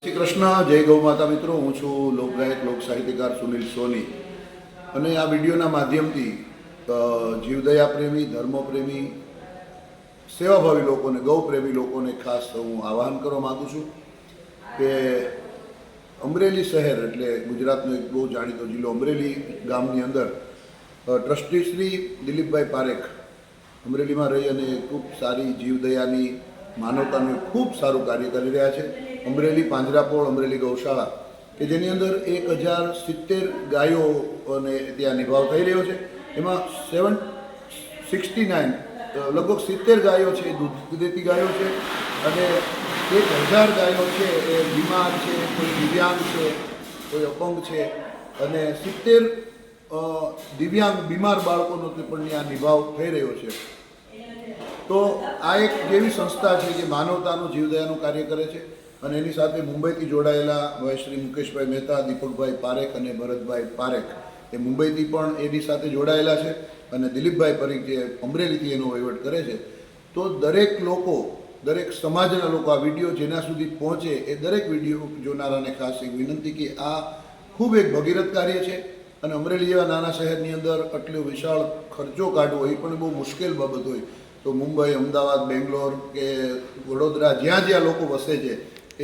શ્રી કૃષ્ણ, જય ગૌ માતા મિત્રો. હું છું લોકગાયક લોક સાહિત્યકાર સુનિલ સોની અને આ વિડીયોના માધ્યમથી જીવદયા પ્રેમી, ધર્મપ્રેમી, સેવાભાવી લોકોને, ગૌપ્રેમી લોકોને ખાસ હું આહ્વાન કરવા માગું છું કે અમરેલી શહેર એટલે ગુજરાતનો એક બહુ જાણીતો જિલ્લો અમરેલી ગામની અંદર ટ્રસ્ટી શ્રી દિલીપભાઈ પારેખ અમરેલીમાં રહી અને ખૂબ સારી જીવદયાની, માનવતાનું ખૂબ સારું કાર્ય કરી રહ્યા છે. અમરેલી પાંજરાપોળ અમરેલી ગૌશાળા કે જેની અંદર 1070 ગાયોને ત્યાં નિભાવ થઈ રહ્યો છે. એમાં 769 લગભગ 70 ગાયો છે દૂધ દેતી ગાયો છે અને 1000 ગાયો છે એ બીમાર છે, કોઈ દિવ્યાંગ છે, કોઈ અપંગ છે અને 70 દિવ્યાંગ બીમાર બાળકોનો પણ ત્યાં નિભાવ થઈ રહ્યો છે. તો આ એક જેવી સંસ્થા છે જે માનવતાનું, જીવદયાનું કાર્ય કરે છે અને એની સાથે મુંબઈથી જોડાયેલા ભાઈ શ્રી મુકેશભાઈ મહેતા, દીપકભાઈ પારેખ અને ભરતભાઈ પારેખ એ મુંબઈથી પણ એની સાથે જોડાયેલા છે અને દિલીપભાઈ પારેખ જે અમરેલીથી એનો વહીવટ કરે છે. તો દરેક લોકો, દરેક સમાજના લોકો આ વિડીયો જેના સુધી પહોંચે એ દરેક વિડીયો જોનારાને ખાસ એક વિનંતી કે આ ખૂબ એક ભગીરથ કાર્ય છે અને અમરેલી જેવા નાના શહેરની અંદર આટલો વિશાળ ખર્ચો કાઢવો એ પણ બહુ મુશ્કેલ બાબત હોય. તો મુંબઈ, અમદાવાદ, બેંગ્લોર કે વડોદરા જ્યાં જ્યાં લોકો વસે છે,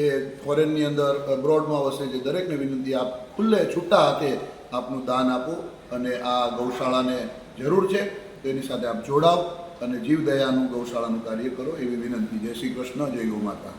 એ ફોરેનની અંદર, અબ્રોડમાં વસે છે, દરેકને વિનંતી આપ ખુલ્લે છૂટા હાથે આપનું દાન આપો અને આ ગૌશાળાને જરૂર છે તો એની સાથે આપ જોડાઓ અને જીવદયાનું, ગૌશાળાનું કાર્ય કરો એવી વિનંતી. જય શ્રી કૃષ્ણ, જય ગૌ માતા.